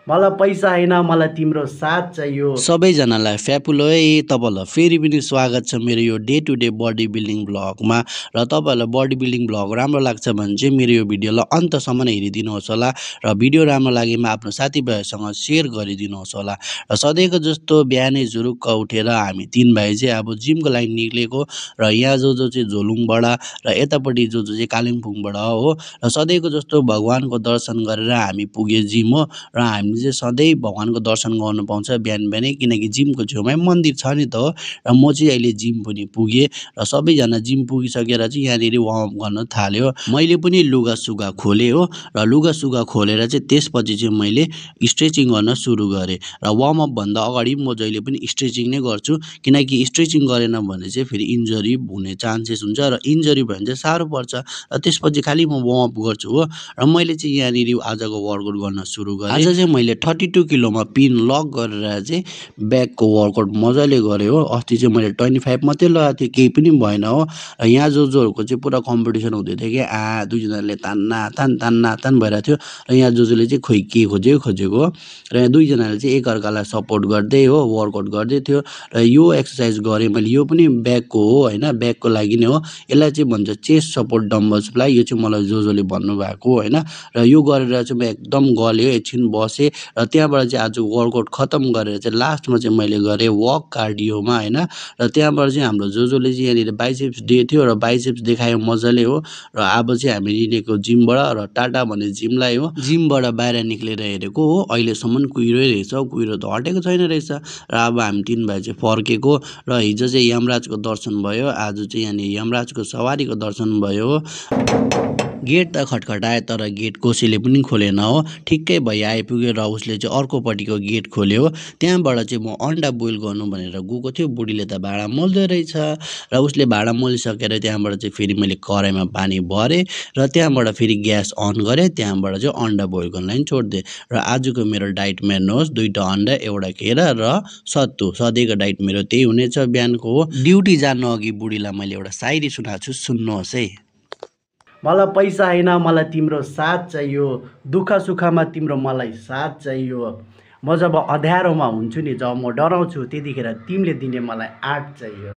मलाई पैसा हैन मलाई तिम्रो साथ चाहियो। सबैजनालाई फ्यापुलो है तपाईँहरूलाई फेरि पनि स्वागत छ मेरो यो day to day body building ब्लगमा। र तपाईँहरूलाई बडी बिल्डिङ ब्लग राम्रो लाग्छ भने चाहिँ मेरो यो भिडियोलाई अन्तसम्म हेरिदिनुहोस् होला र भिडियो राम्रो लागेमा आफ्नो साथीभाइहरूसँग सेयर गरिदिनुहोस् होला। र सधैँको जस्तो बिहानै जुरुक्क उठेर हामी तीन भाइ चाहिँ अब जिमको लागि निक्लेको र यहाँ जो चाहिँ झोलुङबाट र यतापट्टि जो चाहिँ कालिम्पोङबाट हो। र सधैँको जस्तो भगवानको दर्शन गरेर हामी पुग्यो जिम हो। र हामीले चाहिँ सधैँ भगवानको दर्शन गर्नु पाउँछ बिहान बिहानै, किनकि जिमको छेउमै मन्दिर छ नि त हो। र म चाहिँ अहिले जिम पनि पुगेँ र सबैजना जिम पुगिसकेर चाहिँ यहाँनिर वार्मअप गर्न थाल्यो। मैले पनि लुगा सुगा खोलेँ हो। र लुगा सुगा खोलेर चाहिँ त्यसपछि चाहिँ मैले स्ट्रेचिङ गर्न सुरु गरेँ। र वार्मअप भन्दा अगाडि म जहिले पनि स्ट्रेचिङ नै गर्छु, किनकि स्ट्रेचिङ गरेन भने चाहिँ फेरि इन्जरी हुने चान्सेस हुन्छ र इन्जरी भयो भने चाहिँ साह्रो पर्छ। र त्यसपछि खालि म वार्मअप गर्छु हो। र मैले चाहिँ यहाँनिर आजको वर्कआउट गर्न सुरु गरेँ। आज चाहिँ मैले 32 किलोमा पिन लक गरेर चाहिँ ब्याकको वर्कआउट मजाले गरेँ हो। अस्ति चाहिँ मैले 25 मात्रै लगाएको थिएँ, केही पनि भएन हो। र यहाँ जोहरूको चाहिँ पुरा कम्पिटिसन हुँदै थियो कि दुईजनाले तान्न भइरहेको थियो। र यहाँ जोले चाहिँ खोइ के खोजेको हो। र यहाँ दुईजनाले चाहिँ एकअर्कालाई सपोर्ट गर्दै हो वर्कआउट गर्दै थियो। र यो एक्सर्साइज गरेँ मैले, यो पनि ब्याकको हो होइन, ब्याकको लागि नै हो। यसलाई चाहिँ भन्छ चेस्ट सपोर्ट डम्बल्स प्लाई, यो चाहिँ मलाई जोले भन्नुभएको होइन। र यो गरेर चाहिँ म एकदम गल्यो, एकछिन बसेँ र त्यहाँबाट चाहिँ आज वर्कआउट खतम गरेर चाहिँ लास्टमा चाहिँ मैले गरेँ वक कार्डियोमा होइन। र त्यहाँबाट चाहिँ हाम्रो जोले चाहिँ यहाँनिर बाइसेप्स डे थियो र बाइसेप्स देखायो मजाले हो। र अब चाहिँ हामी निक्लेको जिमबाट र टाटा भन्ने जिमलाई हो। जिमबाट बाहिर निक्लेर हेरेको हो, अहिलेसम्म कुहिरै रहेछ, कुहिरो त हटेको छैन रहेछ। र अब हामी तीन भाइ चाहिँ फर्केको र हिजो चाहिँ यमराजको दर्शन भयो, आज चाहिँ यहाँनिर यमराजको सवारीको दर्शन भयो। गेट त खटखटायो तर गेट कसैले पनि खोलेन हो। ठिक्कै भइ आइपुग्यो र उसले चाहिँ अर्कोपट्टिको गेट खोल्यो हो। त्यहाँबाट चाहिँ म अन्डा बोइल गर्नु भनेर गएको थियो, बुढीले त भाँडा मोल्दो रहेछ। र उसले भाँडा मोलिसकेर त्यहाँबाट चाहिँ फेरि मैले कराईमा पानी भरेँ र त्यहाँबाट फेरि ग्यास अन गरेँ, त्यहाँबाट चाहिँ अन्डा बोइल गर्न लागि छोडिदिएँ। र आजको मेरो डाइट हेर्नुहोस्, 2टा अन्डा, एउटा केरा र सत्तु। सधैँको डाइट मेरो त्यही हुनेछ बिहानको हो। ड्युटी जानु अघि बुढीलाई मैले एउटा सायरी सुनाएको छु, सुन्नुहोस् है। मलाई पैसा हैन मलाई तिम्रो साथ चाहियो। दुःख सुखमा तिम्रो मलाई साथ चाहियो। म जब अँध्यारोमा हुन्छु नि, जब म डराउँछु त्यतिखेर तिमीले दिने मलाई आँट चाहियो।